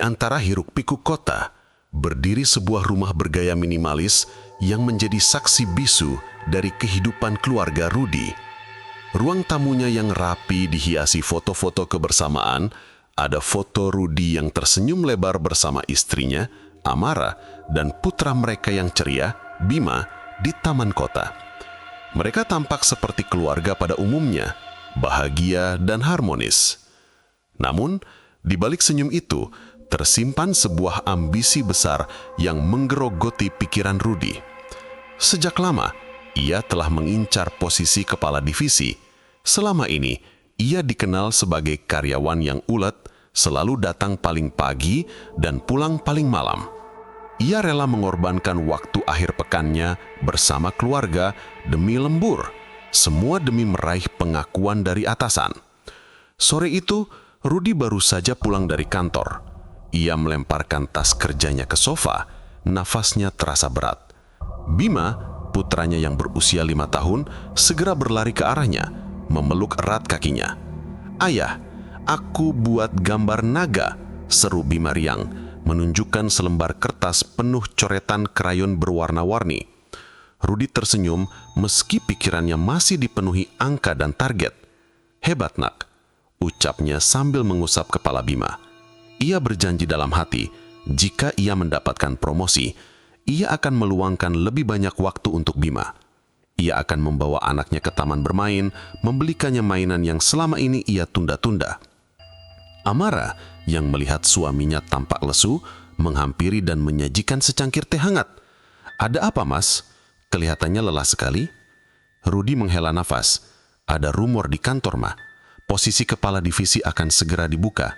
antara hiruk-pikuk kota, berdiri sebuah rumah bergaya minimalis yang menjadi saksi bisu dari kehidupan keluarga Rudy. Ruang tamunya yang rapi dihiasi foto-foto kebersamaan. Ada foto Rudy yang tersenyum lebar bersama istrinya, Amara, dan putra mereka yang ceria, Bima, di taman kota. Mereka tampak seperti keluarga pada umumnya, bahagia dan harmonis. Namun, di balik senyum itu, tersimpan sebuah ambisi besar yang menggerogoti pikiran Rudy. Sejak lama, ia telah mengincar posisi kepala divisi. Selama ini, ia dikenal sebagai karyawan yang ulet, selalu datang paling pagi dan pulang paling malam. Ia rela mengorbankan waktu akhir pekannya bersama keluarga demi lembur, semua demi meraih pengakuan dari atasan. Sore itu, Rudy baru saja pulang dari kantor. Ia melemparkan tas kerjanya ke sofa, nafasnya terasa berat. Bima, putranya yang berusia 5 tahun, segera berlari ke arahnya, memeluk erat kakinya. "Ayah, aku buat gambar naga," seru Bima riang, menunjukkan selembar kertas penuh coretan krayon berwarna-warni. Rudy tersenyum meski pikirannya masih dipenuhi angka dan target. "Hebat, nak," ucapnya sambil mengusap kepala Bima. Ia berjanji dalam hati, jika ia mendapatkan promosi, ia akan meluangkan lebih banyak waktu untuk Bima. Ia akan membawa anaknya ke taman bermain, membelikannya mainan yang selama ini ia tunda-tunda. Amara, yang melihat suaminya tampak lesu, menghampiri dan menyajikan secangkir teh hangat. "Ada apa, Mas? Kelihatannya lelah sekali." Rudy menghela nafas. "Ada rumor di kantor, Ma. Posisi kepala divisi akan segera dibuka.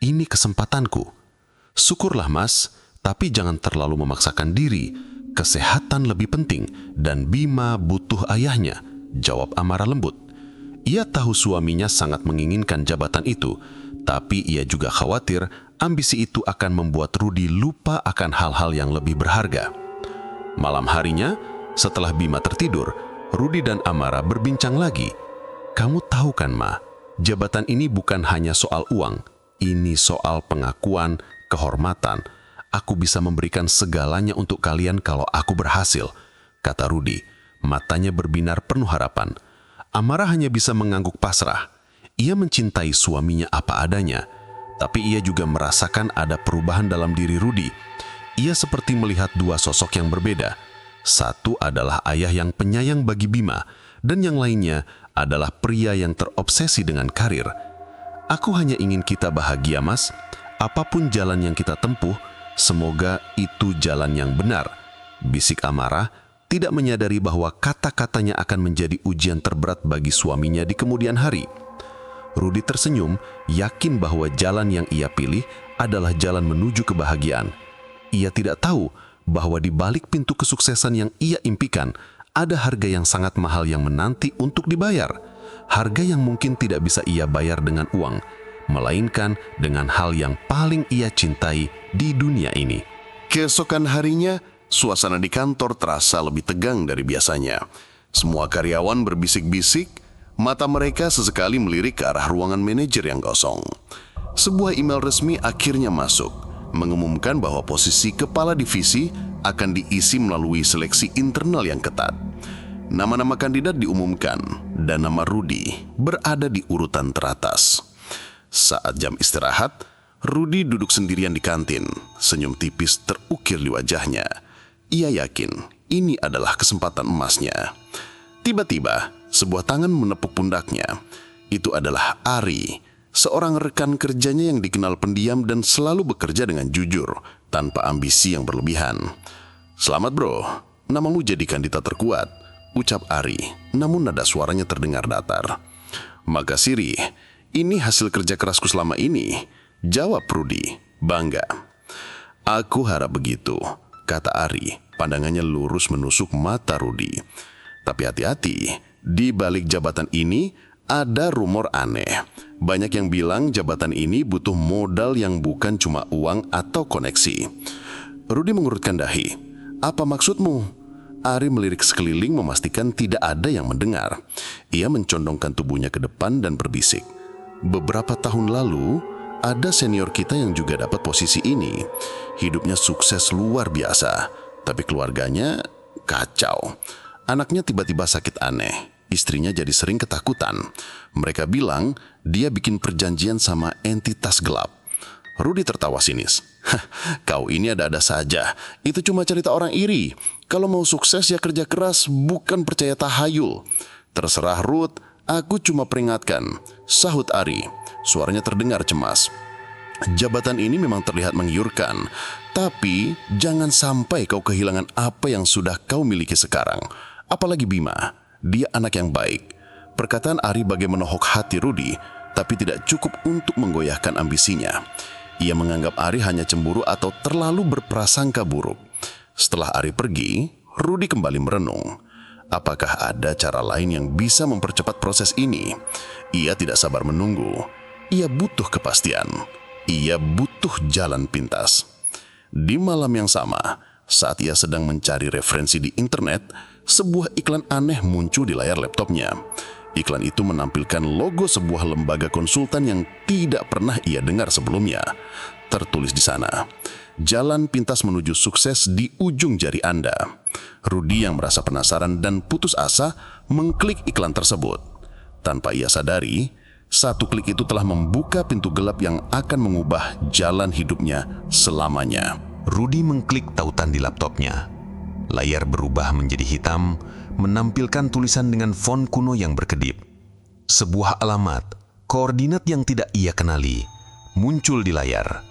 Ini kesempatanku." "Syukurlah, Mas, tapi jangan terlalu memaksakan diri. Kesehatan lebih penting dan Bima butuh ayahnya," jawab Amara lembut. Ia tahu suaminya sangat menginginkan jabatan itu, tapi ia juga khawatir ambisi itu akan membuat Rudy lupa akan hal-hal yang lebih berharga. Malam harinya, setelah Bima tertidur, Rudy dan Amara berbincang lagi. "Kamu tahu kan, Ma, jabatan ini bukan hanya soal uang. Ini soal pengakuan, kehormatan. Aku bisa memberikan segalanya untuk kalian kalau aku berhasil," kata Rudy. Matanya berbinar penuh harapan. Amara hanya bisa mengangguk pasrah. Ia mencintai suaminya apa adanya, tapi ia juga merasakan ada perubahan dalam diri Rudy. Ia seperti melihat dua sosok yang berbeda. Satu adalah ayah yang penyayang bagi Bima, dan yang lainnya adalah pria yang terobsesi dengan karir. "Aku hanya ingin kita bahagia, Mas. Apapun jalan yang kita tempuh, semoga itu jalan yang benar," bisik Amara, tidak menyadari bahwa kata-katanya akan menjadi ujian terberat bagi suaminya di kemudian hari. Rudy tersenyum, yakin bahwa jalan yang ia pilih adalah jalan menuju kebahagiaan. Ia tidak tahu bahwa di balik pintu kesuksesan yang ia impikan, ada harga yang sangat mahal yang menanti untuk dibayar. Harga yang mungkin tidak bisa ia bayar dengan uang, melainkan dengan hal yang paling ia cintai di dunia ini. Keesokan harinya, suasana di kantor terasa lebih tegang dari biasanya. Semua karyawan berbisik-bisik, mata mereka sesekali melirik ke arah ruangan manajer yang kosong. Sebuah email resmi akhirnya masuk, mengumumkan bahwa posisi kepala divisi akan diisi melalui seleksi internal yang ketat. Nama-nama kandidat diumumkan, dan nama Rudy berada di urutan teratas. Saat jam istirahat, Rudy duduk sendirian di kantin, senyum tipis terukir di wajahnya. Ia yakin ini adalah kesempatan emasnya. Tiba-tiba, sebuah tangan menepuk pundaknya. Itu adalah Ari, seorang rekan kerjanya yang dikenal pendiam dan selalu bekerja dengan jujur, tanpa ambisi yang berlebihan. "Selamat bro, namamu jadi kandidat terkuat," ucap Ari, namun nada suaranya terdengar datar. "Makasih Ri, ini hasil kerja kerasku selama ini," jawab Rudy, bangga. "Aku harap begitu," kata Ari, pandangannya lurus menusuk mata Rudy. "Tapi hati-hati, di balik jabatan ini ada rumor aneh. Banyak yang bilang jabatan ini butuh modal yang bukan cuma uang atau koneksi." Rudy mengurutkan dahi. "Apa maksudmu?" Ari melirik sekeliling memastikan tidak ada yang mendengar. Ia mencondongkan tubuhnya ke depan dan berbisik. "Beberapa tahun lalu, ada senior kita yang juga dapat posisi ini. Hidupnya sukses luar biasa, tapi keluarganya kacau. Anaknya tiba-tiba sakit aneh. Istrinya jadi sering ketakutan. Mereka bilang dia bikin perjanjian sama entitas gelap. Rudy tertawa sinis. Kau ini ada-ada saja. Itu cuma cerita orang iri. Kalau mau sukses ya kerja keras, bukan percaya tahayul. Terserah Ruth, aku cuma peringatkan, sahut Ari. Suaranya terdengar cemas. Jabatan ini memang terlihat menggiurkan, tapi jangan sampai kau kehilangan apa yang sudah kau miliki sekarang. Apalagi Bima, dia anak yang baik. Perkataan Ari bagai menohok hati Rudy, tapi tidak cukup untuk menggoyahkan ambisinya. Ia menganggap Ari hanya cemburu atau terlalu berprasangka buruk. Setelah Ari pergi, Rudy kembali merenung. Apakah ada cara lain yang bisa mempercepat proses ini? Ia tidak sabar menunggu. Ia butuh kepastian. Ia butuh jalan pintas. Di malam yang sama, saat ia sedang mencari referensi di internet, sebuah iklan aneh muncul di layar laptopnya. Iklan itu menampilkan logo sebuah lembaga konsultan yang tidak pernah ia dengar sebelumnya. Tertulis di sana, jalan pintas menuju sukses di ujung jari Anda. Rudy yang merasa penasaran dan putus asa mengklik iklan tersebut. Tanpa ia sadari, satu klik itu telah membuka pintu gelap yang akan mengubah jalan hidupnya selamanya. Rudy mengklik tautan di laptopnya. Layar berubah menjadi hitam, menampilkan tulisan dengan font kuno yang berkedip. Sebuah alamat, koordinat yang tidak ia kenali, muncul di layar.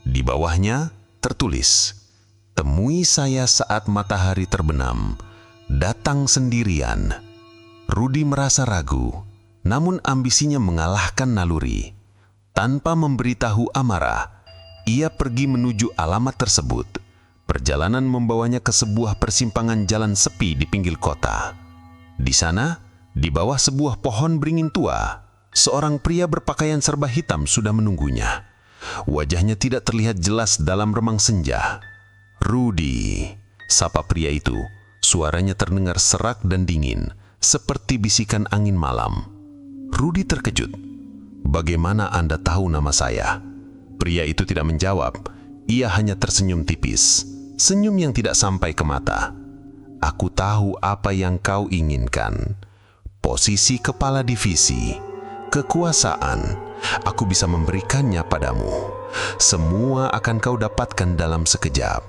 Di bawahnya tertulis, "Temui saya saat matahari terbenam, datang sendirian." Rudy merasa ragu, namun ambisinya mengalahkan naluri. Tanpa memberitahu amarah, ia pergi menuju alamat tersebut. Perjalanan membawanya ke sebuah persimpangan jalan sepi di pinggir kota. Di sana, di bawah sebuah pohon beringin tua, seorang pria berpakaian serba hitam sudah menunggunya. Wajahnya tidak terlihat jelas dalam remang senja. "Rudy," sapa pria itu. Suaranya terdengar serak dan dingin, seperti bisikan angin malam. Rudy terkejut. "Bagaimana Anda tahu nama saya?" Pria itu tidak menjawab. Ia hanya tersenyum tipis, senyum yang tidak sampai ke mata. "Aku tahu apa yang kau inginkan. Posisi kepala divisi, kekuasaan. Aku bisa memberikannya padamu. Semua akan kau dapatkan dalam sekejap."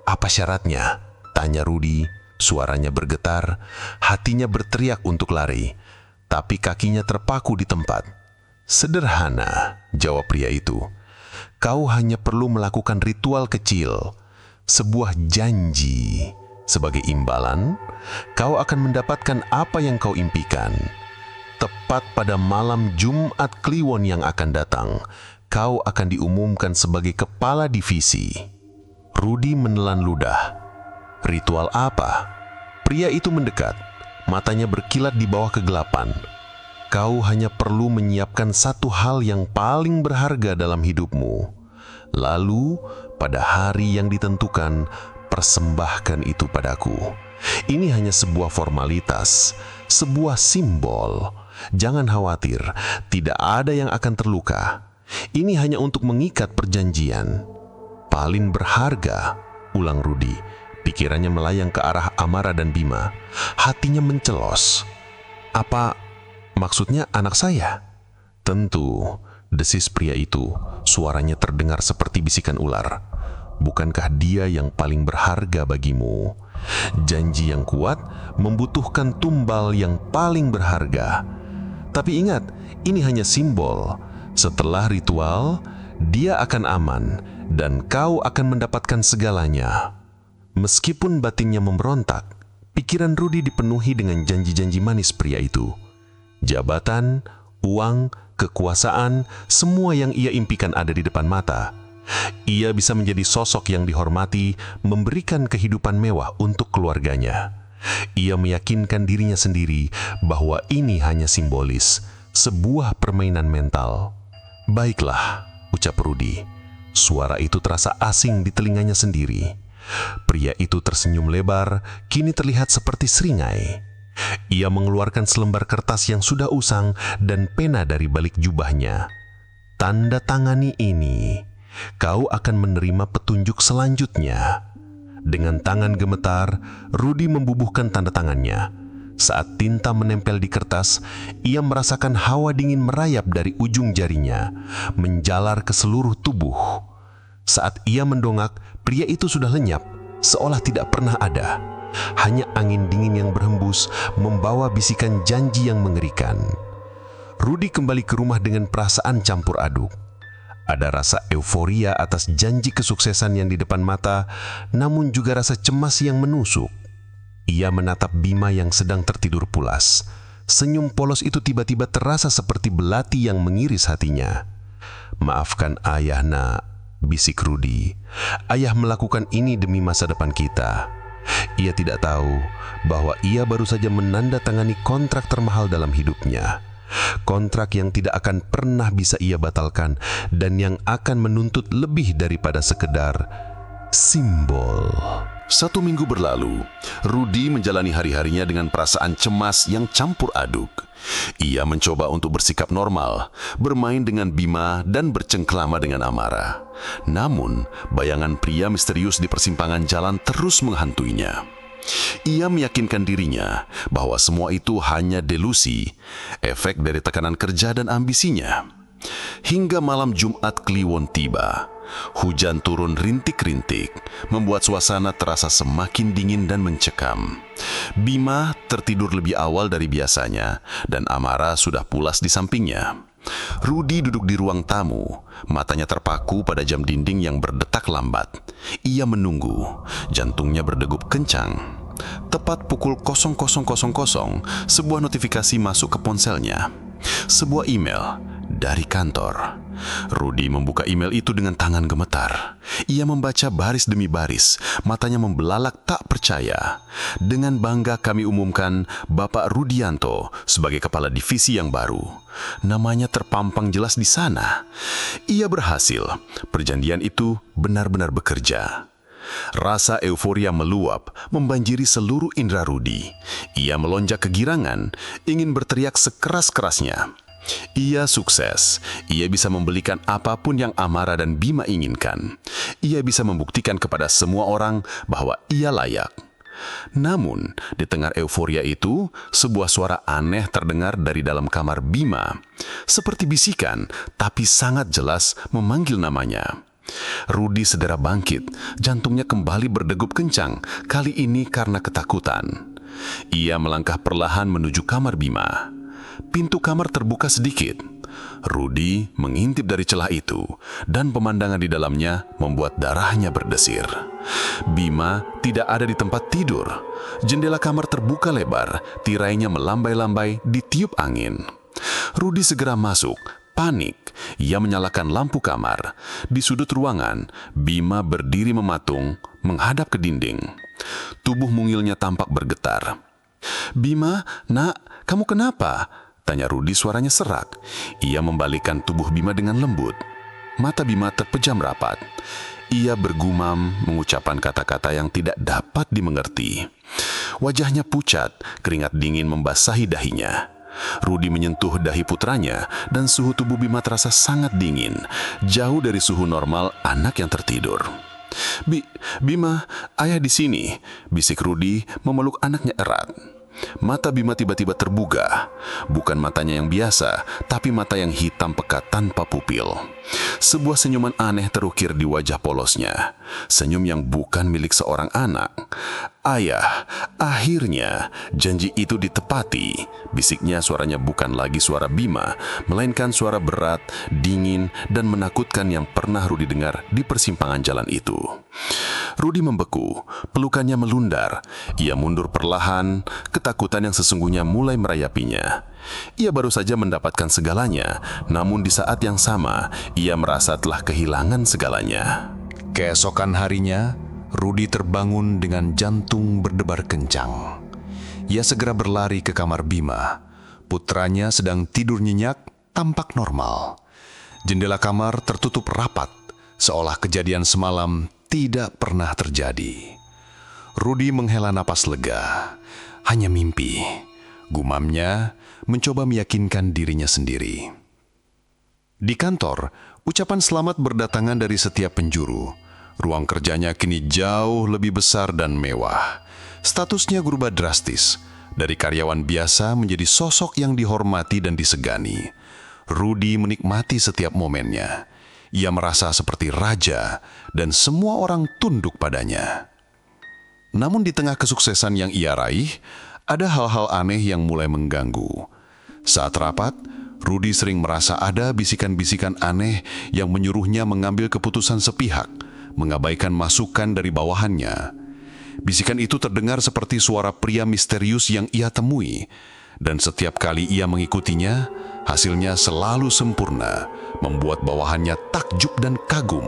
"Apa syaratnya?" tanya Rudy. Suaranya bergetar, hatinya berteriak untuk lari, tapi kakinya terpaku di tempat. "Sederhana," jawab pria itu. "Kau hanya perlu melakukan ritual kecil, sebuah janji. Sebagai imbalan, kau akan mendapatkan apa yang kau impikan. Tepat pada malam Jumat Kliwon yang akan datang, kau akan diumumkan sebagai kepala divisi." Rudy menelan ludah. "Ritual apa?" Pria itu mendekat, matanya berkilat di bawah kegelapan. "Kau hanya perlu menyiapkan satu hal yang paling berharga dalam hidupmu. Lalu, pada hari yang ditentukan, persembahkan itu padaku. Ini hanya sebuah formalitas, sebuah simbol. Jangan khawatir, tidak ada yang akan terluka. Ini hanya untuk mengikat perjanjian." "Paling berharga," ulang Rudy. Pikirannya melayang ke arah Amara dan Bima. Hatinya mencelos. "Apa maksudnya anak saya?" "Tentu," desis pria itu. Suaranya terdengar seperti bisikan ular. "Bukankah dia yang paling berharga bagimu? Janji yang kuat membutuhkan tumbal yang paling berharga. Tapi ingat, ini hanya simbol. Setelah ritual, dia akan aman dan kau akan mendapatkan segalanya." Meskipun batinnya memberontak, pikiran Rudy dipenuhi dengan janji-janji manis pria itu. Jabatan, uang, kekuasaan, semua yang ia impikan ada di depan mata. Ia bisa menjadi sosok yang dihormati, memberikan kehidupan mewah untuk keluarganya. Ia meyakinkan dirinya sendiri bahwa ini hanya simbolis, sebuah permainan mental. "Baiklah," ucap Rudy. Suara itu terasa asing di telinganya sendiri. Pria itu tersenyum lebar, kini terlihat seperti seringai. Ia mengeluarkan selembar kertas yang sudah usang dan pena dari balik jubahnya. Tanda tangani ini, kau akan menerima petunjuk selanjutnya. Dengan tangan gemetar, Rudi membubuhkan tanda tangannya. Saat tinta menempel di kertas, ia merasakan hawa dingin merayap dari ujung jarinya, menjalar ke seluruh tubuh. Saat ia mendongak, pria itu sudah lenyap, seolah tidak pernah ada. Hanya angin dingin yang berhembus membawa bisikan janji yang mengerikan. Rudi kembali ke rumah dengan perasaan campur aduk. Ada rasa euforia atas janji kesuksesan yang di depan mata, namun juga rasa cemas yang menusuk. Ia menatap Bima yang sedang tertidur pulas. Senyum polos itu tiba-tiba terasa seperti belati yang mengiris hatinya. "Maafkan ayah, nak," bisik Rudi. "Ayah melakukan ini demi masa depan kita." Ia tidak tahu bahwa ia baru saja menandatangani kontrak termahal dalam hidupnya. Kontrak yang tidak akan pernah bisa ia batalkan dan yang akan menuntut lebih daripada sekedar simbol. 1 minggu berlalu, Rudi menjalani hari-harinya dengan perasaan cemas yang campur aduk. Ia mencoba untuk bersikap normal, bermain dengan Bima dan bercengkrama dengan Amara. Namun, bayangan pria misterius di persimpangan jalan terus menghantuinya. Ia meyakinkan dirinya bahwa semua itu hanya delusi, efek dari tekanan kerja dan ambisinya. Hingga malam Jumat Kliwon tiba, hujan turun rintik-rintik, membuat suasana terasa semakin dingin dan mencekam. Bima tertidur lebih awal dari biasanya, dan Amara sudah pulas di sampingnya. Rudi duduk di ruang tamu, matanya terpaku pada jam dinding yang berdetak lambat. Ia menunggu, jantungnya berdegup kencang. Tepat pukul 00.00, sebuah notifikasi masuk ke ponselnya. Sebuah email dari kantor. Rudi membuka email itu dengan tangan gemetar. Ia membaca baris demi baris, matanya membelalak tak percaya. "Dengan bangga kami umumkan Bapak Rudianto sebagai kepala divisi yang baru." Namanya terpampang jelas di sana. Ia berhasil. Perjanjian itu benar-benar bekerja. Rasa euforia meluap, membanjiri seluruh indera Rudi. Ia melonjak kegirangan, ingin berteriak sekeras-kerasnya. Ia sukses. Ia bisa membelikan apapun yang Amara dan Bima inginkan. Ia bisa membuktikan kepada semua orang bahwa ia layak. Namun, di tengah euforia itu, sebuah suara aneh terdengar dari dalam kamar Bima. Seperti bisikan, tapi sangat jelas memanggil namanya. Rudi segera bangkit, jantungnya kembali berdegup kencang, kali ini karena ketakutan. Ia melangkah perlahan menuju kamar Bima. Pintu kamar terbuka sedikit. Rudi mengintip dari celah itu, dan pemandangan di dalamnya membuat darahnya berdesir. Bima tidak ada di tempat tidur. Jendela kamar terbuka lebar, tirainya melambai-lambai ditiup angin. Rudi segera masuk, panik. Ia menyalakan lampu kamar. Di sudut ruangan, Bima berdiri mematung, menghadap ke dinding. Tubuh mungilnya tampak bergetar. "Bima, nak, kamu kenapa?" tanya Rudi, suaranya serak. Ia membalikkan tubuh Bima dengan lembut. Mata Bima terpejam rapat. Ia bergumam mengucapkan kata-kata yang tidak dapat dimengerti. Wajahnya pucat, keringat dingin membasahi dahinya. Rudi menyentuh dahi putranya dan suhu tubuh Bima terasa sangat dingin, jauh dari suhu normal anak yang tertidur. Bima, ayah di sini," bisik Rudi memeluk anaknya erat. Mata Bima tiba-tiba terbuka. Bukan matanya yang biasa, tapi mata yang hitam pekat tanpa pupil. Sebuah senyuman aneh terukir di wajah polosnya. Senyum yang bukan milik seorang anak. "Ayah, akhirnya janji itu ditepati," bisiknya. Suaranya bukan lagi suara Bima, melainkan suara berat, dingin, dan menakutkan yang pernah Rudi dengar di persimpangan jalan itu. Rudi membeku, pelukannya melundar. Ia mundur perlahan, ketakutan yang sesungguhnya mulai merayapinya. Ia baru saja mendapatkan segalanya, namun di saat yang sama, ia merasa telah kehilangan segalanya. Keesokan harinya, Rudi terbangun dengan jantung berdebar kencang. Ia segera berlari ke kamar Bima. Putranya sedang tidur nyenyak, tampak normal. Jendela kamar tertutup rapat, seolah kejadian semalam tidak pernah terjadi. Rudi menghela napas lega. Hanya mimpi, gumamnya mencoba meyakinkan dirinya sendiri. Di kantor, ucapan selamat berdatangan dari setiap penjuru. Ruang kerjanya kini jauh lebih besar dan mewah. Statusnya berubah drastis, dari karyawan biasa menjadi sosok yang dihormati dan disegani. Rudy menikmati setiap momennya. Ia merasa seperti raja dan semua orang tunduk padanya. Namun di tengah kesuksesan yang ia raih, ada hal-hal aneh yang mulai mengganggu. Saat rapat, Rudy sering merasa ada bisikan-bisikan aneh yang menyuruhnya mengambil keputusan sepihak, mengabaikan masukan dari bawahannya. Bisikan itu terdengar seperti suara pria misterius yang ia temui, dan setiap kali ia mengikutinya, hasilnya selalu sempurna, membuat bawahannya takjub dan kagum.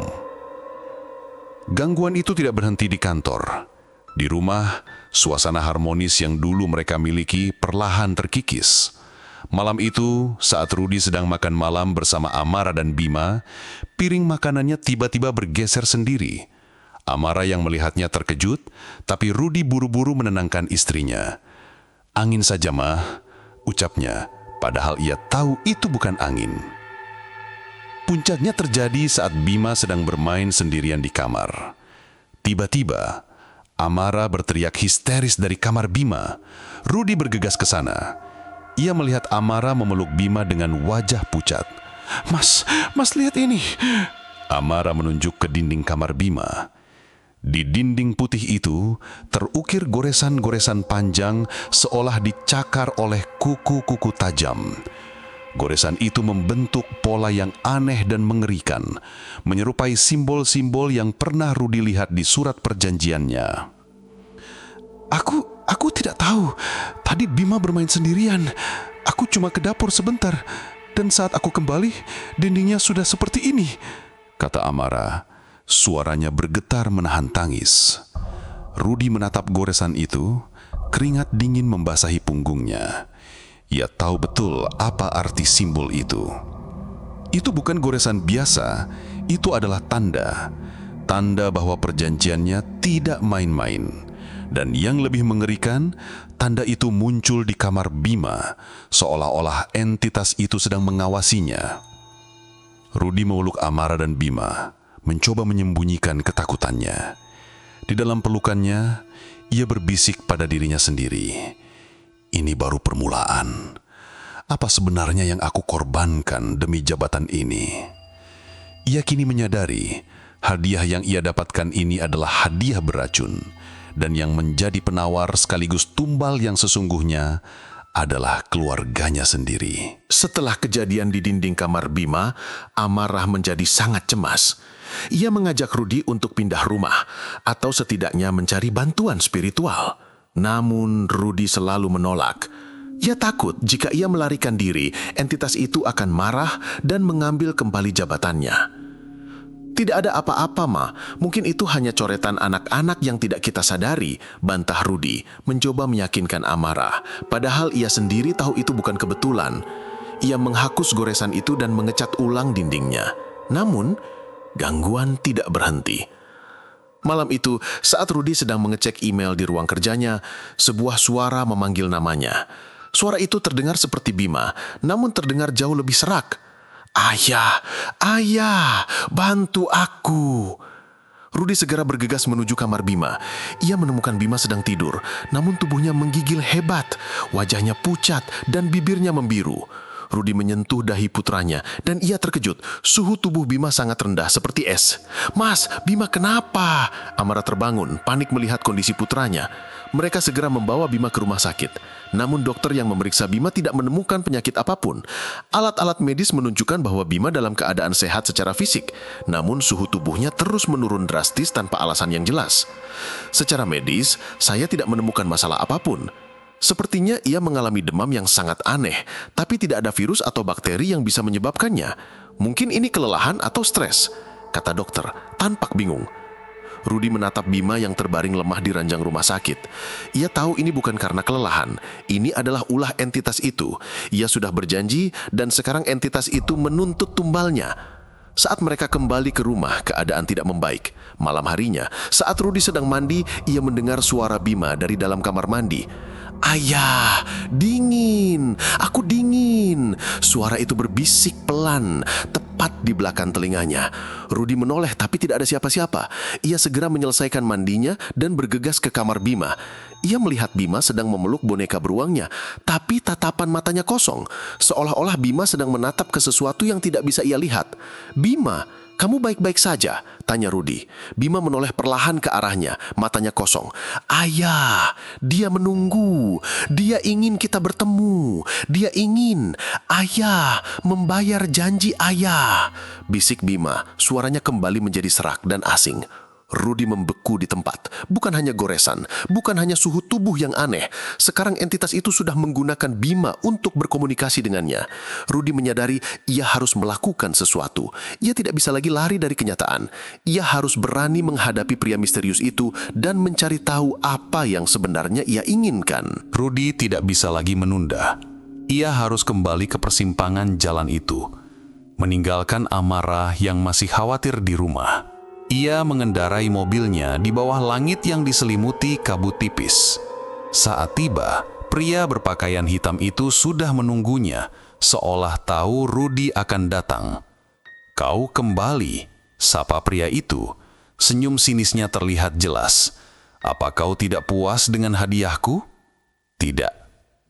Gangguan itu tidak berhenti di kantor. Di rumah, suasana harmonis yang dulu mereka miliki perlahan terkikis. Malam itu, saat Rudy sedang makan malam bersama Amara dan Bima, piring makanannya tiba-tiba bergeser sendiri. Amara yang melihatnya terkejut, tapi Rudy buru-buru menenangkan istrinya. "Angin saja, mah," ucapnya, padahal ia tahu itu bukan angin. Puncaknya terjadi saat Bima sedang bermain sendirian di kamar. Tiba-tiba, Amara berteriak histeris dari kamar Bima. Rudy bergegas ke sana. Ia melihat Amara memeluk Bima dengan wajah pucat. Mas lihat ini." Amara menunjuk ke dinding kamar Bima. Di dinding putih itu terukir goresan-goresan panjang seolah dicakar oleh kuku-kuku tajam. Goresan itu membentuk pola yang aneh dan mengerikan, menyerupai simbol-simbol yang pernah Rudy lihat di surat perjanjiannya. Aku tidak tahu. Tadi Bima bermain sendirian. Aku cuma ke dapur sebentar. Dan saat aku kembali, dindingnya sudah seperti ini," kata Amara. Suaranya bergetar menahan tangis. Rudy menatap goresan itu, keringat dingin membasahi punggungnya. Ia tahu betul apa arti simbol itu. Itu bukan goresan biasa, itu adalah tanda. Tanda bahwa perjanjiannya tidak main-main. Dan yang lebih mengerikan, tanda itu muncul di kamar Bima, seolah-olah entitas itu sedang mengawasinya. Rudy memeluk Amara dan Bima, mencoba menyembunyikan ketakutannya. Di dalam pelukannya, ia berbisik pada dirinya sendiri. "Ini baru permulaan. Apa sebenarnya yang aku korbankan demi jabatan ini?" Ia kini menyadari, hadiah yang ia dapatkan ini adalah hadiah beracun. Dan yang menjadi penawar sekaligus tumbal yang sesungguhnya adalah keluarganya sendiri. Setelah kejadian di dinding kamar Bima, Amarah menjadi sangat cemas. Ia mengajak Rudy untuk pindah rumah, atau setidaknya mencari bantuan spiritual. Namun Rudy selalu menolak. Ia takut jika ia melarikan diri, entitas itu akan marah dan mengambil kembali jabatannya. "Tidak ada apa-apa, Ma. Mungkin itu hanya coretan anak-anak yang tidak kita sadari," bantah Rudy, mencoba meyakinkan Amara. Padahal ia sendiri tahu itu bukan kebetulan. Ia menghapus goresan itu dan mengecat ulang dindingnya. Namun, gangguan tidak berhenti. Malam itu, saat Rudy sedang mengecek email di ruang kerjanya, sebuah suara memanggil namanya. Suara itu terdengar seperti Bima, namun terdengar jauh lebih serak. Ayah, bantu aku." Rudy segera bergegas menuju kamar Bima. Ia menemukan Bima sedang tidur, namun tubuhnya menggigil hebat, wajahnya pucat dan bibirnya membiru. Rudy menyentuh dahi putranya dan ia terkejut. Suhu tubuh Bima sangat rendah seperti es. "Mas, Bima kenapa?" Amara terbangun, panik melihat kondisi putranya. Mereka segera membawa Bima ke rumah sakit. Namun dokter yang memeriksa Bima tidak menemukan penyakit apapun. Alat-alat medis menunjukkan bahwa Bima dalam keadaan sehat secara fisik. Namun suhu tubuhnya terus menurun drastis tanpa alasan yang jelas. "Secara medis, saya tidak menemukan masalah apapun. Sepertinya ia mengalami demam yang sangat aneh, tapi tidak ada virus atau bakteri yang bisa menyebabkannya. Mungkin ini kelelahan atau stres," kata dokter, tampak bingung. Rudy menatap Bima yang terbaring lemah di ranjang rumah sakit. Ia tahu ini bukan karena kelelahan. Ini adalah ulah entitas itu. Ia sudah berjanji dan sekarang entitas itu menuntut tumbalnya. Saat mereka kembali ke rumah, keadaan tidak membaik. Malam harinya, saat Rudy sedang mandi, ia mendengar suara Bima dari dalam kamar mandi. "Ayah, dingin, aku dingin." Suara itu berbisik pelan, tepat tepat di belakang telinganya. Rudy menoleh tapi tidak ada siapa-siapa. Ia segera menyelesaikan mandinya dan bergegas ke kamar Bima. Ia melihat Bima sedang memeluk boneka beruangnya, tapi tatapan matanya kosong, seolah-olah Bima sedang menatap ke sesuatu yang tidak bisa ia lihat. "Bima, kamu baik-baik saja?" tanya Rudy. Bima menoleh perlahan ke arahnya, matanya kosong. "Ayah, dia menunggu. Dia ingin kita bertemu. Dia ingin, ayah, membayar janji ayah," bisik Bima. Suaranya kembali menjadi serak dan asing. Rudy membeku di tempat. Bukan hanya goresan, bukan hanya suhu tubuh yang aneh. Sekarang entitas itu sudah menggunakan Bima untuk berkomunikasi dengannya. Rudy menyadari ia harus melakukan sesuatu. Ia tidak bisa lagi lari dari kenyataan. Ia harus berani menghadapi pria misterius itu dan mencari tahu apa yang sebenarnya ia inginkan. Rudy tidak bisa lagi menunda. Ia harus kembali ke persimpangan jalan itu, meninggalkan Amara yang masih khawatir di rumah. Ia mengendarai mobilnya di bawah langit yang diselimuti kabut tipis. Saat tiba, pria berpakaian hitam itu sudah menunggunya, seolah tahu Rudy akan datang. "Kau kembali," sapa pria itu. Senyum sinisnya terlihat jelas. "Apa kau tidak puas dengan hadiahku?" "Tidak,"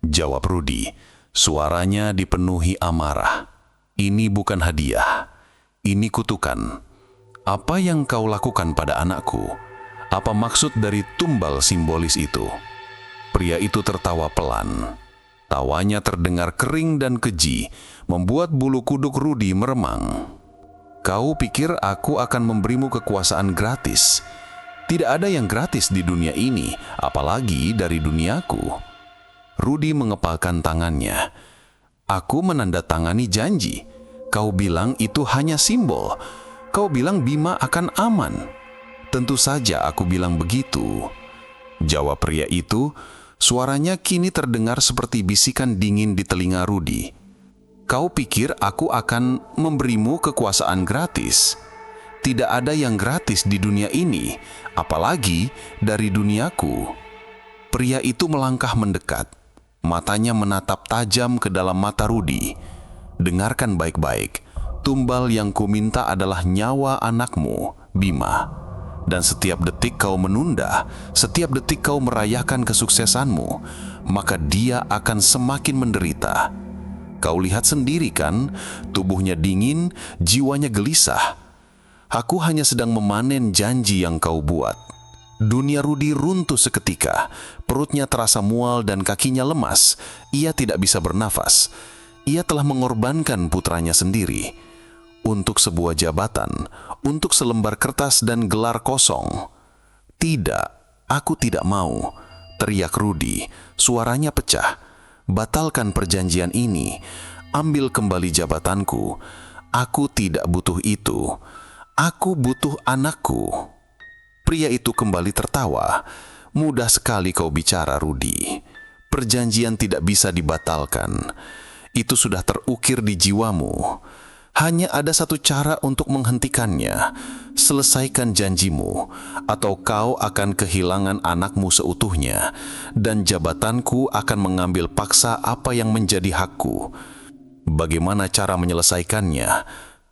jawab Rudy. Suaranya dipenuhi amarah. "Ini bukan hadiah. Ini kutukan. Apa yang kau lakukan pada anakku? Apa maksud dari tumbal simbolis itu?" Pria itu tertawa pelan. Tawanya terdengar kering dan keji, membuat bulu kuduk Rudy meremang. "Kau pikir aku akan memberimu kekuasaan gratis? Tidak ada yang gratis di dunia ini, apalagi dari duniaku." Rudy mengepalkan tangannya. "Aku menandatangani janji. Kau bilang itu hanya simbol. Kau bilang Bima akan aman." "Tentu saja aku bilang begitu," jawab pria itu. Suaranya kini terdengar seperti bisikan dingin di telinga Rudy. "Kau pikir aku akan memberimu kekuasaan gratis? Tidak ada yang gratis di dunia ini, apalagi dari duniaku." Pria itu melangkah mendekat. Matanya menatap tajam ke dalam mata Rudy. "Dengarkan baik-baik. Tumbal yang kuminta adalah nyawa anakmu, Bima. Dan setiap detik kau menunda, setiap detik kau merayakan kesuksesanmu, maka dia akan semakin menderita. Kau lihat sendiri kan, tubuhnya dingin, jiwanya gelisah. Aku hanya sedang memanen janji yang kau buat." Dunia Rudy runtuh seketika. Perutnya terasa mual dan kakinya lemas. Ia tidak bisa bernafas. Ia telah mengorbankan putranya sendiri. Untuk sebuah jabatan, untuk selembar kertas dan gelar kosong. "Tidak, aku tidak mau," teriak Rudy. Suaranya pecah. "Batalkan perjanjian ini. Ambil kembali jabatanku. Aku tidak butuh itu. Aku butuh anakku." Pria itu kembali tertawa. "Mudah sekali kau bicara, Rudy. Perjanjian tidak bisa dibatalkan. Itu sudah terukir di jiwamu. Hanya ada satu cara untuk menghentikannya. Selesaikan janjimu, atau kau akan kehilangan anakmu seutuhnya, dan jabatanku akan mengambil paksa apa yang menjadi hakku." "Bagaimana cara menyelesaikannya?"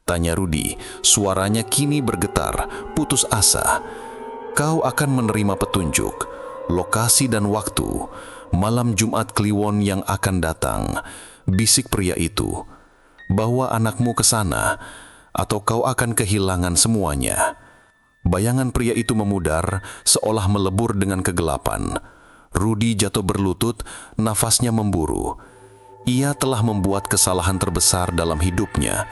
tanya Rudy. Suaranya kini bergetar, putus asa. "Kau akan menerima petunjuk, lokasi dan waktu, malam Jumat Kliwon yang akan datang," bisik pria itu. "Bawa anakmu ke sana, atau kau akan kehilangan semuanya." Bayangan pria itu memudar, seolah melebur dengan kegelapan. Rudy jatuh berlutut, nafasnya memburu. Ia telah membuat kesalahan terbesar dalam hidupnya.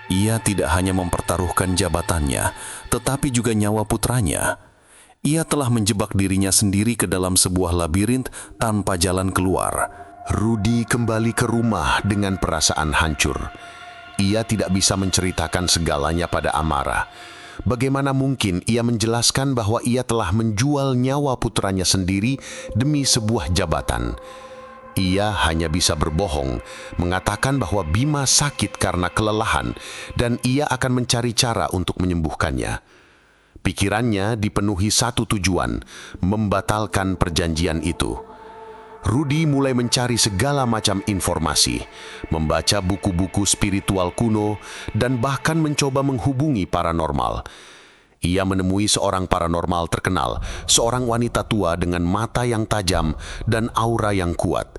Ia tidak hanya mempertaruhkan jabatannya, tetapi juga nyawa putranya. Ia telah menjebak dirinya sendiri ke dalam sebuah labirint tanpa jalan keluar. Rudy kembali ke rumah dengan perasaan hancur. Ia tidak bisa menceritakan segalanya pada Amara. Bagaimana mungkin ia menjelaskan bahwa ia telah menjual nyawa putranya sendiri demi sebuah jabatan? Ia hanya bisa berbohong, mengatakan bahwa Bima sakit karena kelelahan dan ia akan mencari cara untuk menyembuhkannya. Pikirannya dipenuhi satu tujuan, membatalkan perjanjian itu. Rudi mulai mencari segala macam informasi, membaca buku-buku spiritual kuno, dan bahkan mencoba menghubungi paranormal. Ia menemui seorang paranormal terkenal, seorang wanita tua dengan mata yang tajam dan aura yang kuat.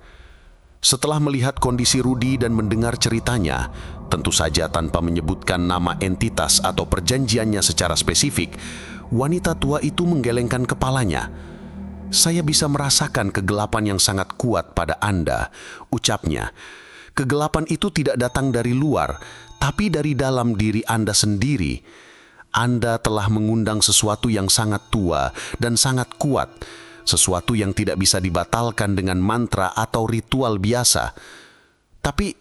Setelah melihat kondisi Rudi dan mendengar ceritanya, tentu saja tanpa menyebutkan nama entitas atau perjanjiannya secara spesifik, wanita tua itu menggelengkan kepalanya. "Saya bisa merasakan kegelapan yang sangat kuat pada Anda," ucapnya. "Kegelapan itu tidak datang dari luar, tapi dari dalam diri Anda sendiri. Anda telah mengundang sesuatu yang sangat tua dan sangat kuat, sesuatu yang tidak bisa dibatalkan dengan mantra atau ritual biasa." "Tapi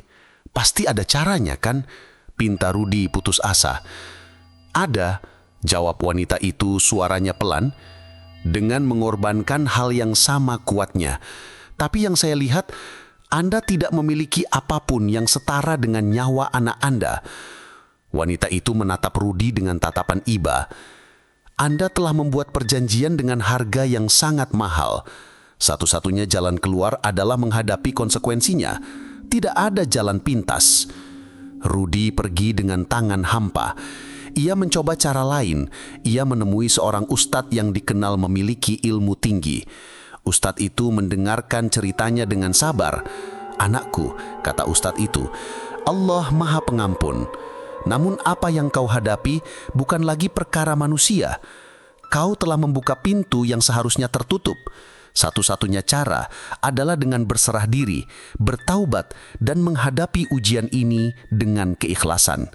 pasti ada caranya kan?" pinta Rudi putus asa. "Ada," jawab wanita itu, suaranya pelan, "dengan mengorbankan hal yang sama kuatnya. Tapi yang saya lihat, Anda tidak memiliki apapun yang setara dengan nyawa anak Anda." Wanita itu menatap Rudi dengan tatapan iba. "Anda telah membuat perjanjian dengan harga yang sangat mahal. Satu-satunya jalan keluar adalah menghadapi konsekuensinya. Tidak ada jalan pintas." Rudi pergi dengan tangan hampa. Ia mencoba cara lain. Ia menemui seorang ustadz yang dikenal memiliki ilmu tinggi. Ustadz itu mendengarkan ceritanya dengan sabar. "Anakku," kata ustadz itu, "Allah Maha Pengampun. Namun apa yang kau hadapi bukan lagi perkara manusia. Kau telah membuka pintu yang seharusnya tertutup. Satu-satunya cara adalah dengan berserah diri, bertaubat, dan menghadapi ujian ini dengan keikhlasan."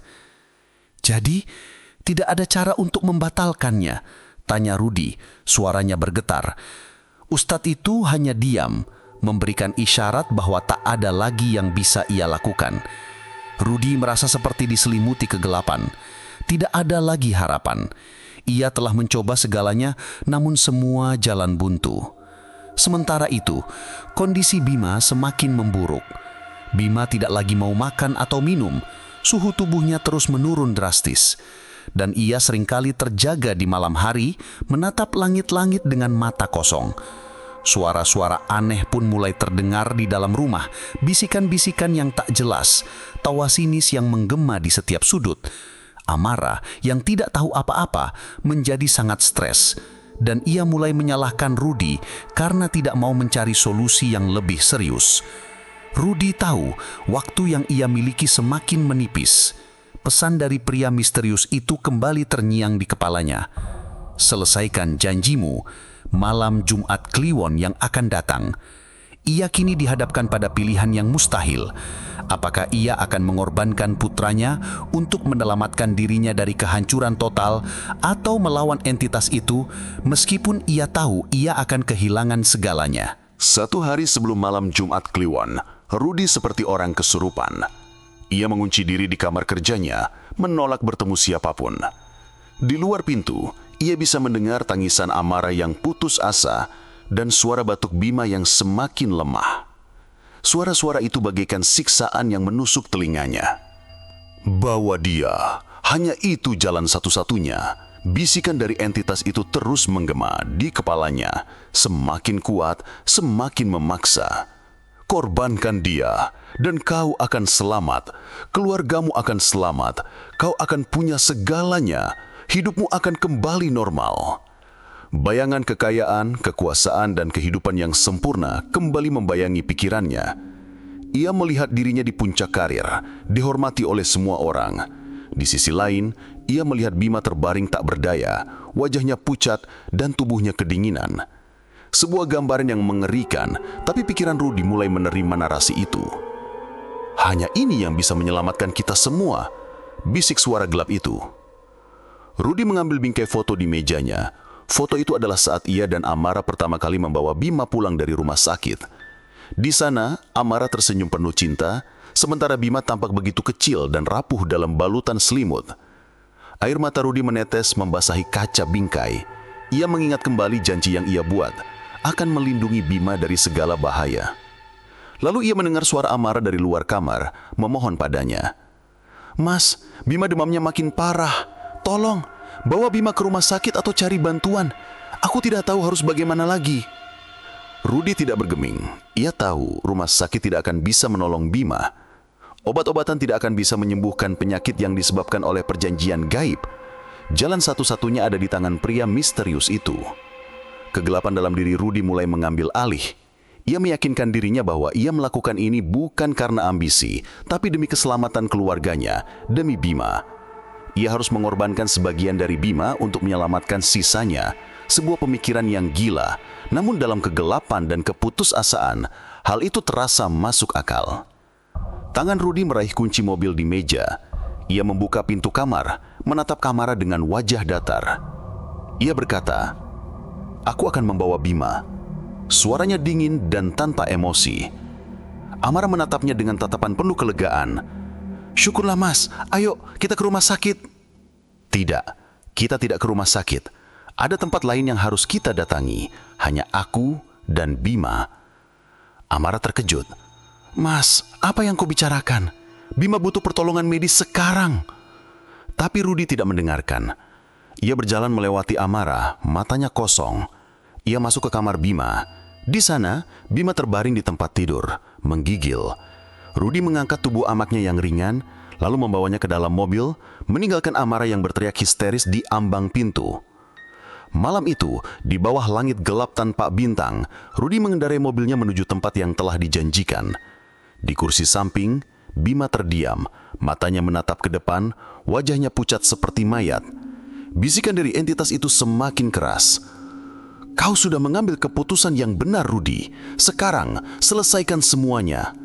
"Jadi, tidak ada cara untuk membatalkannya?" tanya Rudi, suaranya bergetar. Ustadz itu hanya diam, memberikan isyarat bahwa tak ada lagi yang bisa ia lakukan. Rudi merasa seperti diselimuti kegelapan. Tidak ada lagi harapan. Ia telah mencoba segalanya, namun semua jalan buntu. Sementara itu, kondisi Bima semakin memburuk. Bima tidak lagi mau makan atau minum. Suhu tubuhnya terus menurun drastis. Dan ia seringkali terjaga di malam hari, menatap langit-langit dengan mata kosong. Suara-suara aneh pun mulai terdengar di dalam rumah, bisikan-bisikan yang tak jelas, tawa sinis yang menggema di setiap sudut. Amara yang tidak tahu apa-apa menjadi sangat stres, dan ia mulai menyalahkan Rudi karena tidak mau mencari solusi yang lebih serius. Rudi tahu waktu yang ia miliki semakin menipis. Pesan dari pria misterius itu kembali terngiang di kepalanya. "Selesaikan janjimu, malam Jumat Kliwon yang akan datang." Ia kini dihadapkan pada pilihan yang mustahil. Apakah ia akan mengorbankan putranya untuk menyelamatkan dirinya dari kehancuran total, atau melawan entitas itu meskipun ia tahu ia akan kehilangan segalanya? Satu hari sebelum malam Jumat Kliwon, Rudi seperti orang kesurupan. Ia mengunci diri di kamar kerjanya, menolak bertemu siapapun. Di luar pintu, ia bisa mendengar tangisan Amara yang putus asa dan suara batuk Bima yang semakin lemah. Suara-suara itu bagaikan siksaan yang menusuk telinganya. "Bawa dia, hanya itu jalan satu-satunya." Bisikan dari entitas itu terus menggema di kepalanya, semakin kuat, semakin memaksa. "Korbankan dia, dan kau akan selamat. Keluargamu akan selamat. Kau akan punya segalanya. Hidupmu akan kembali normal." Bayangan kekayaan, kekuasaan, dan kehidupan yang sempurna kembali membayangi pikirannya. Ia melihat dirinya di puncak karir, dihormati oleh semua orang. Di sisi lain, ia melihat Bima terbaring tak berdaya, wajahnya pucat dan tubuhnya kedinginan. Sebuah gambaran yang mengerikan, tapi pikiran Rudi mulai menerima narasi itu. "Hanya ini yang bisa menyelamatkan kita semua," bisik suara gelap itu. Rudi mengambil bingkai foto di mejanya. Foto itu adalah saat ia dan Amara pertama kali membawa Bima pulang dari rumah sakit. Di sana, Amara tersenyum penuh cinta, sementara Bima tampak begitu kecil dan rapuh dalam balutan selimut. Air mata Rudi menetes membasahi kaca bingkai. Ia mengingat kembali janji yang ia buat, akan melindungi Bima dari segala bahaya. Lalu ia mendengar suara Amara dari luar kamar, memohon padanya. "Mas, Bima demamnya makin parah. Tolong, bawa Bima ke rumah sakit atau cari bantuan. Aku tidak tahu harus bagaimana lagi." Rudi tidak bergeming. Ia tahu rumah sakit tidak akan bisa menolong Bima. Obat-obatan tidak akan bisa menyembuhkan penyakit yang disebabkan oleh perjanjian gaib. Jalan satu-satunya ada di tangan pria misterius itu. Kegelapan dalam diri Rudi mulai mengambil alih. Ia meyakinkan dirinya bahwa ia melakukan ini bukan karena ambisi, tapi demi keselamatan keluarganya, demi Bima. Ia harus mengorbankan sebagian dari Bima untuk menyelamatkan sisanya. Sebuah pemikiran yang gila, namun dalam kegelapan dan keputusasaan, hal itu terasa masuk akal. Tangan Rudi meraih kunci mobil di meja. Ia membuka pintu kamar, menatap Amara dengan wajah datar. Ia berkata, "Aku akan membawa Bima." Suaranya dingin dan tanpa emosi. Amara menatapnya dengan tatapan penuh kelegaan. "Syukurlah Mas, ayo kita ke rumah sakit." "Tidak, kita tidak ke rumah sakit. Ada tempat lain yang harus kita datangi. Hanya aku dan Bima." Amara terkejut. "Mas, apa yang kau bicarakan? Bima butuh pertolongan medis sekarang." Tapi Rudi tidak mendengarkan. Ia berjalan melewati Amara, matanya kosong. Ia masuk ke kamar Bima. Di sana, Bima terbaring di tempat tidur, menggigil. Rudi mengangkat tubuh anaknya yang ringan, lalu membawanya ke dalam mobil, meninggalkan Amara yang berteriak histeris di ambang pintu. Malam itu, di bawah langit gelap tanpa bintang, Rudi mengendarai mobilnya menuju tempat yang telah dijanjikan. Di kursi samping, Bima terdiam, matanya menatap ke depan, wajahnya pucat seperti mayat. Bisikan dari entitas itu semakin keras. "Kau sudah mengambil keputusan yang benar, Rudi. Sekarang, selesaikan semuanya."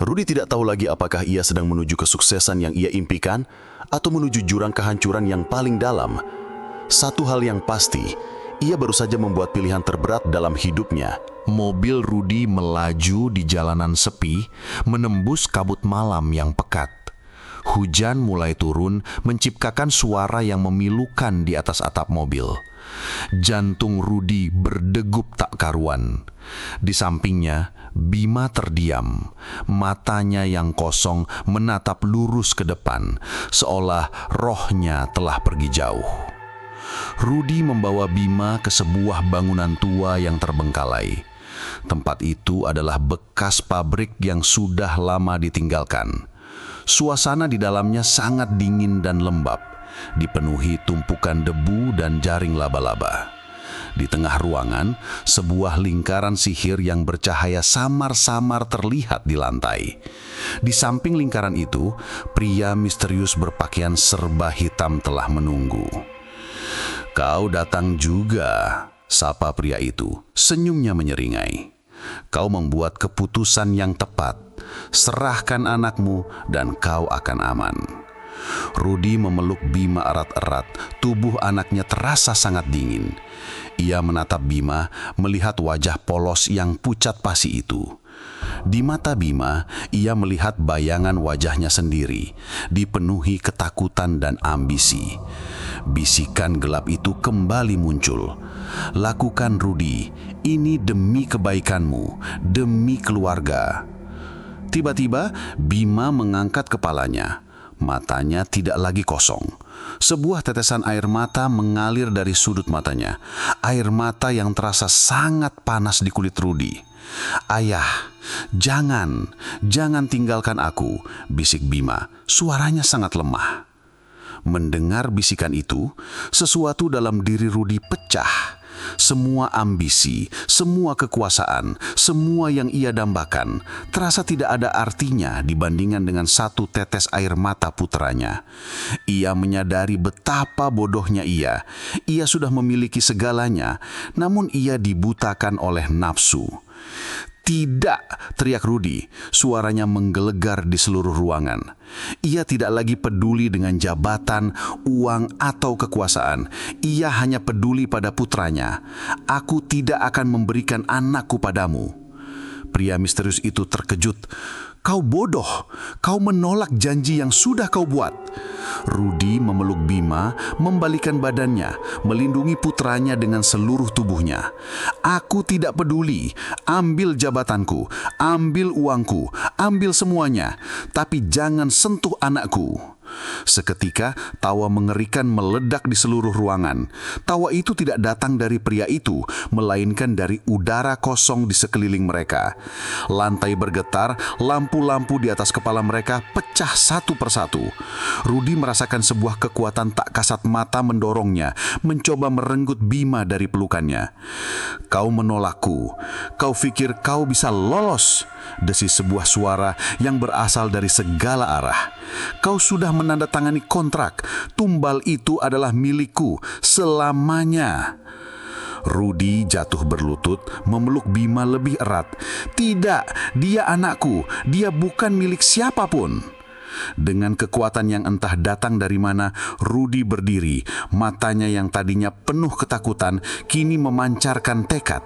Rudi tidak tahu lagi apakah ia sedang menuju kesuksesan yang ia impikan atau menuju jurang kehancuran yang paling dalam. Satu hal yang pasti, ia baru saja membuat pilihan terberat dalam hidupnya. Mobil Rudi melaju di jalanan sepi, menembus kabut malam yang pekat. Hujan mulai turun, menciptakan suara yang memilukan di atas atap mobil. Jantung Rudi berdegup tak karuan. Di sampingnya, Bima terdiam. Matanya yang kosong menatap lurus ke depan, seolah rohnya telah pergi jauh. Rudi membawa Bima ke sebuah bangunan tua yang terbengkalai. Tempat itu adalah bekas pabrik yang sudah lama ditinggalkan. Suasana di dalamnya sangat dingin dan lembab, dipenuhi tumpukan debu dan jaring laba-laba. Di tengah ruangan, sebuah lingkaran sihir yang bercahaya samar-samar terlihat di lantai. Di samping lingkaran itu, pria misterius berpakaian serba hitam telah menunggu. "Kau datang juga," sapa pria itu, senyumnya menyeringai. "Kau membuat keputusan yang tepat. Serahkan anakmu dan kau akan aman." Rudi memeluk Bima erat-erat, tubuh anaknya terasa sangat dingin. Ia menatap Bima, melihat wajah polos yang pucat pasi itu. Di mata Bima, ia melihat bayangan wajahnya sendiri, dipenuhi ketakutan dan ambisi. Bisikan gelap itu kembali muncul. "Lakukan, Rudi, ini demi kebaikanmu, demi keluarga." Tiba-tiba, Bima mengangkat kepalanya. Matanya tidak lagi kosong. Sebuah tetesan air mata mengalir dari sudut matanya. Air mata yang terasa sangat panas di kulit Rudi. "Ayah, jangan tinggalkan aku," bisik Bima. Suaranya sangat lemah. Mendengar bisikan itu, sesuatu dalam diri Rudi pecah. Semua ambisi, semua kekuasaan, semua yang ia dambakan terasa tidak ada artinya dibandingkan dengan satu tetes air mata putranya. Ia menyadari betapa bodohnya ia. Ia sudah memiliki segalanya, namun ia dibutakan oleh nafsu. "Tidak!" teriak Rudi. Suaranya menggelegar di seluruh ruangan. Ia tidak lagi peduli dengan jabatan, uang, atau kekuasaan. Ia hanya peduli pada putranya. "Aku tidak akan memberikan anakku padamu." Pria misterius itu terkejut. "Kau bodoh, kau menolak janji yang sudah kau buat." Rudi memeluk Bima, membalikkan badannya, melindungi putranya dengan seluruh tubuhnya. "Aku tidak peduli, ambil jabatanku, ambil uangku, ambil semuanya, tapi jangan sentuh anakku." Seketika, tawa mengerikan meledak di seluruh ruangan. Tawa itu tidak datang dari pria itu, melainkan dari udara kosong di sekeliling mereka. Lantai bergetar, lampu-lampu di atas kepala mereka pecah satu persatu. Rudy merasakan sebuah kekuatan tak kasat mata mendorongnya, mencoba merenggut Bima dari pelukannya. "Kau menolakku. Kau pikir kau bisa lolos?" desis sebuah suara yang berasal dari segala arah. "Kau sudah menandatangani kontrak. Tumbal itu adalah milikku selamanya." Rudy jatuh berlutut, memeluk Bima lebih erat. "Tidak, dia anakku. Dia bukan milik siapapun." Dengan kekuatan yang entah datang dari mana, Rudy berdiri. Matanya yang tadinya penuh ketakutan, kini memancarkan tekad.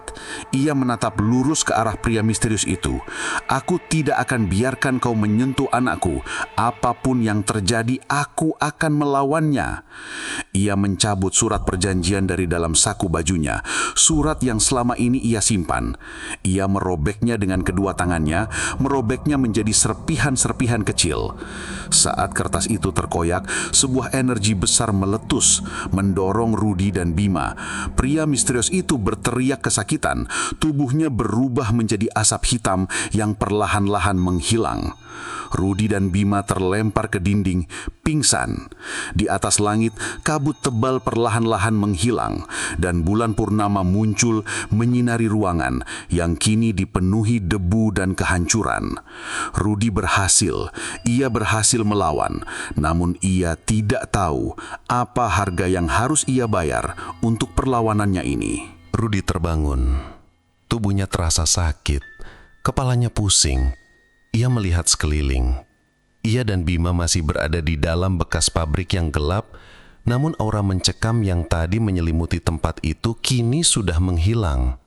Ia menatap lurus ke arah pria misterius itu. "Aku tidak akan biarkan kau menyentuh anakku. Apapun yang terjadi, aku akan melawannya." Ia mencabut surat perjanjian dari dalam saku bajunya. Surat yang selama ini ia simpan. Ia merobeknya dengan kedua tangannya, merobeknya menjadi serpihan-serpihan kecil. Saat kertas itu terkoyak, sebuah energi besar meletus, mendorong Rudy dan Bima. Pria misterius itu berteriak kesakitan. Tubuhnya berubah menjadi asap hitam yang perlahan-lahan menghilang. Rudy dan Bima terlempar ke dinding, pingsan. Di atas langit, kabut tebal perlahan-lahan menghilang, dan bulan purnama muncul menyinari ruangan yang kini dipenuhi debu dan kehancuran. Rudy berhasil. Ia berhasil melawan, namun ia tidak tahu apa harga yang harus ia bayar untuk perlawanannya ini. Rudy terbangun. Tubuhnya terasa sakit, kepalanya pusing. Ia melihat sekeliling. Ia dan Bima masih berada di dalam bekas pabrik yang gelap, namun aura mencekam yang tadi menyelimuti tempat itu kini sudah menghilang.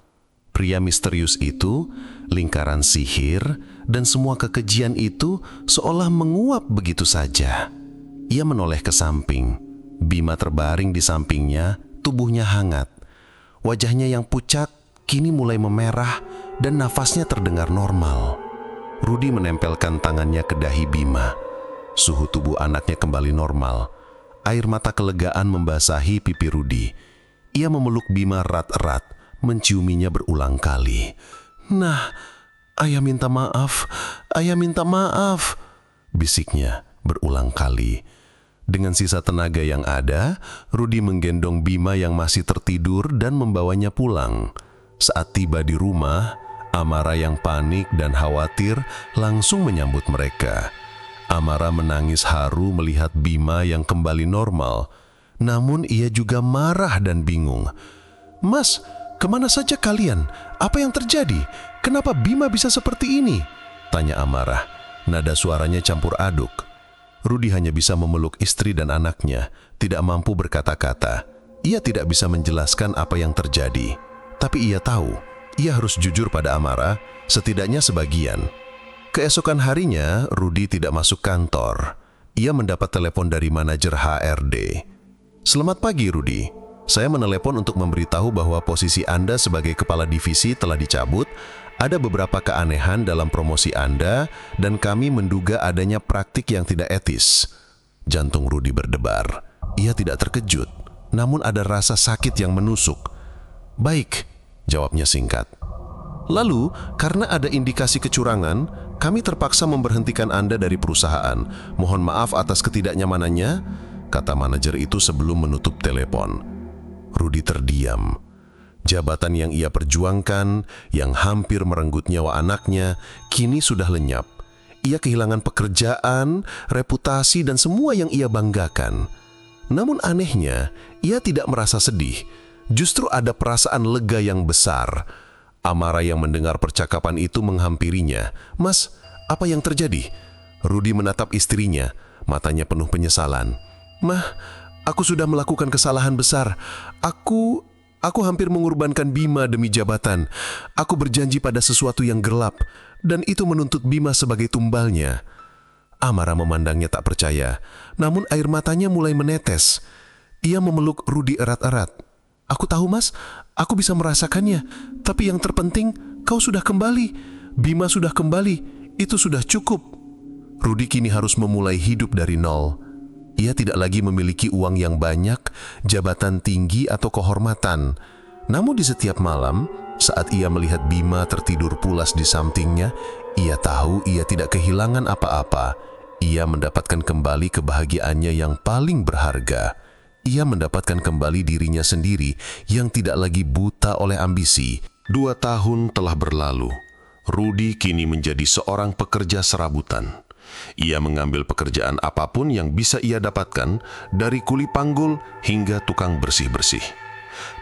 Pria misterius itu, lingkaran sihir, dan semua kekejian itu seolah menguap begitu saja. Ia menoleh ke samping. Bima terbaring di sampingnya, tubuhnya hangat. Wajahnya yang pucat kini mulai memerah dan nafasnya terdengar normal. Rudy menempelkan tangannya ke dahi Bima. Suhu tubuh anaknya kembali normal. Air mata kelegaan membasahi pipi Rudy. Ia memeluk Bima erat-erat, menciuminya berulang kali. "Nah, ayah minta maaf, ayah minta maaf," bisiknya berulang kali. Dengan sisa tenaga yang ada, Rudy menggendong Bima yang masih tertidur dan membawanya pulang. Saat tiba di rumah, Amara yang panik dan khawatir langsung menyambut mereka. Amara menangis haru melihat Bima yang kembali normal. Namun ia juga marah dan bingung. "Mas, kemana saja kalian? Apa yang terjadi? Kenapa Bima bisa seperti ini?" tanya Amara. Nada suaranya campur aduk. Rudy hanya bisa memeluk istri dan anaknya, tidak mampu berkata-kata. Ia tidak bisa menjelaskan apa yang terjadi. Tapi ia tahu, ia harus jujur pada Amara, setidaknya sebagian. Keesokan harinya, Rudy tidak masuk kantor. Ia mendapat telepon dari manajer HRD. "Selamat pagi, Rudy. Saya menelepon untuk memberitahu bahwa posisi Anda sebagai kepala divisi telah dicabut. Ada beberapa keanehan dalam promosi Anda, dan kami menduga adanya praktik yang tidak etis." Jantung Rudy berdebar. Ia tidak terkejut, namun ada rasa sakit yang menusuk. "Baik," jawabnya singkat. "Lalu, karena ada indikasi kecurangan, kami terpaksa memberhentikan Anda dari perusahaan. Mohon maaf atas ketidaknyamanannya," kata manajer itu sebelum menutup telepon. Rudy terdiam. Jabatan yang ia perjuangkan, yang hampir merenggut nyawa anaknya, kini sudah lenyap. Ia kehilangan pekerjaan, reputasi, dan semua yang ia banggakan. Namun anehnya, ia tidak merasa sedih. Justru ada perasaan lega yang besar. Amara yang mendengar percakapan itu menghampirinya. "Mas, apa yang terjadi?" Rudy menatap istrinya, matanya penuh penyesalan. "Mah, aku sudah melakukan kesalahan besar. Aku hampir mengorbankan Bima demi jabatan. Aku berjanji pada sesuatu yang gelap, dan itu menuntut Bima sebagai tumbalnya." Amara memandangnya tak percaya, namun air matanya mulai menetes. Ia memeluk Rudy erat-erat. "Aku tahu, Mas, aku bisa merasakannya. Tapi yang terpenting, kau sudah kembali. Bima sudah kembali. Itu sudah cukup." Rudy kini harus memulai hidup dari nol. Ia tidak lagi memiliki uang yang banyak, jabatan tinggi atau kehormatan. Namun di setiap malam, saat ia melihat Bima tertidur pulas di sampingnya, ia tahu ia tidak kehilangan apa-apa. Ia mendapatkan kembali kebahagiaannya yang paling berharga. Ia mendapatkan kembali dirinya sendiri yang tidak lagi buta oleh ambisi. 2 tahun telah berlalu. Rudi kini menjadi seorang pekerja serabutan. Ia mengambil pekerjaan apapun yang bisa ia dapatkan, dari kuli panggul hingga tukang bersih-bersih.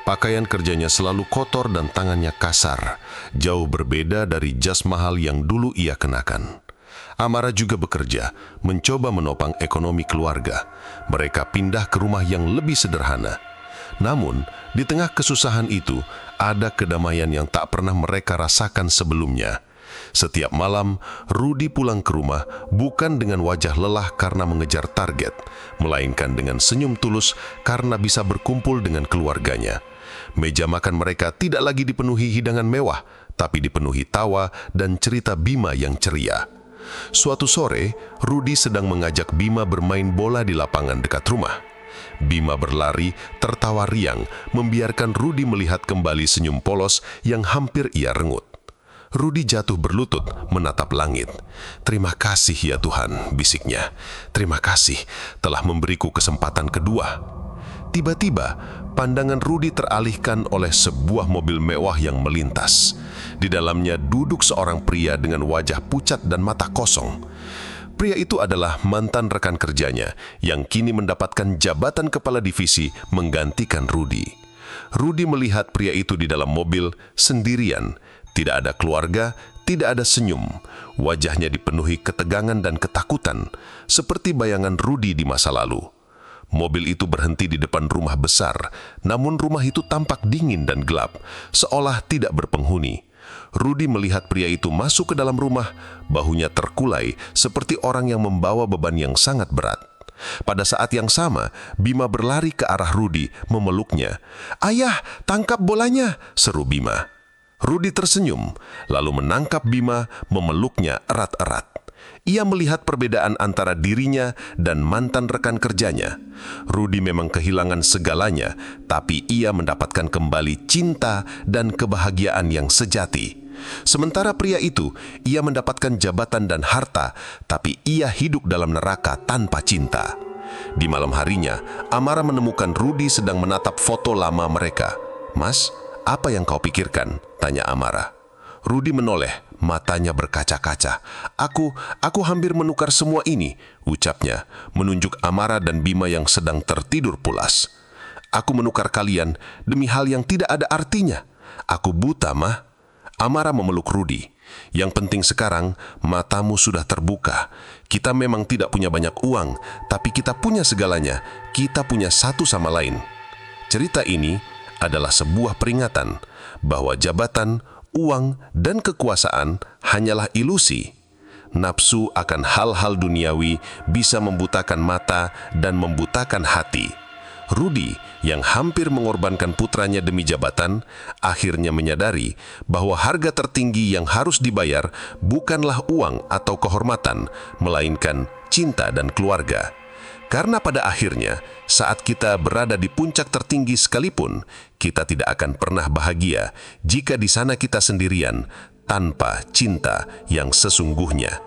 Pakaian kerjanya selalu kotor dan tangannya kasar, jauh berbeda dari jas mahal yang dulu ia kenakan. Amara juga bekerja, mencoba menopang ekonomi keluarga. Mereka pindah ke rumah yang lebih sederhana. Namun, di tengah kesusahan itu, ada kedamaian yang tak pernah mereka rasakan sebelumnya. Setiap malam, Rudi pulang ke rumah bukan dengan wajah lelah karena mengejar target, melainkan dengan senyum tulus karena bisa berkumpul dengan keluarganya. Meja makan mereka tidak lagi dipenuhi hidangan mewah, tapi dipenuhi tawa dan cerita Bima yang ceria. Suatu sore, Rudi sedang mengajak Bima bermain bola di lapangan dekat rumah. Bima berlari, tertawa riang, membiarkan Rudi melihat kembali senyum polos yang hampir ia rengut. Rudi jatuh berlutut menatap langit. "Terima kasih ya Tuhan," bisiknya. "Terima kasih telah memberiku kesempatan kedua." Tiba-tiba, pandangan Rudi teralihkan oleh sebuah mobil mewah yang melintas. Di dalamnya duduk seorang pria dengan wajah pucat dan mata kosong. Pria itu adalah mantan rekan kerjanya yang kini mendapatkan jabatan kepala divisi menggantikan Rudi. Rudi melihat pria itu di dalam mobil sendirian. Tidak ada keluarga, tidak ada senyum. Wajahnya dipenuhi ketegangan dan ketakutan, seperti bayangan Rudi di masa lalu. Mobil itu berhenti di depan rumah besar, namun rumah itu tampak dingin dan gelap, seolah tidak berpenghuni. Rudi melihat pria itu masuk ke dalam rumah, bahunya terkulai seperti orang yang membawa beban yang sangat berat. Pada saat yang sama, Bima berlari ke arah Rudi, memeluknya. "Ayah, tangkap bolanya!" seru Bima. Rudi tersenyum, lalu menangkap Bima, memeluknya erat-erat. Ia melihat perbedaan antara dirinya dan mantan rekan kerjanya. Rudi memang kehilangan segalanya, tapi ia mendapatkan kembali cinta dan kebahagiaan yang sejati. Sementara pria itu, ia mendapatkan jabatan dan harta, tapi ia hidup dalam neraka tanpa cinta. Di malam harinya, Amara menemukan Rudi sedang menatap foto lama mereka. "Mas, apa yang kau pikirkan?" tanya Amara. Rudi menoleh, matanya berkaca-kaca. Aku hampir menukar semua ini," ucapnya, menunjuk Amara dan Bima yang sedang tertidur pulas. "Aku menukar kalian demi hal yang tidak ada artinya. Aku buta, Mah." Amara memeluk Rudi. "Yang penting sekarang, matamu sudah terbuka. Kita memang tidak punya banyak uang, tapi kita punya segalanya. Kita punya satu sama lain." Cerita ini adalah sebuah peringatan bahwa jabatan, uang, dan kekuasaan hanyalah ilusi. Nafsu akan hal-hal duniawi bisa membutakan mata dan membutakan hati. Rudi yang hampir mengorbankan putranya demi jabatan, akhirnya menyadari bahwa harga tertinggi yang harus dibayar bukanlah uang atau kehormatan, melainkan cinta dan keluarga. Karena pada akhirnya, saat kita berada di puncak tertinggi sekalipun, kita tidak akan pernah bahagia jika di sana kita sendirian tanpa cinta yang sesungguhnya.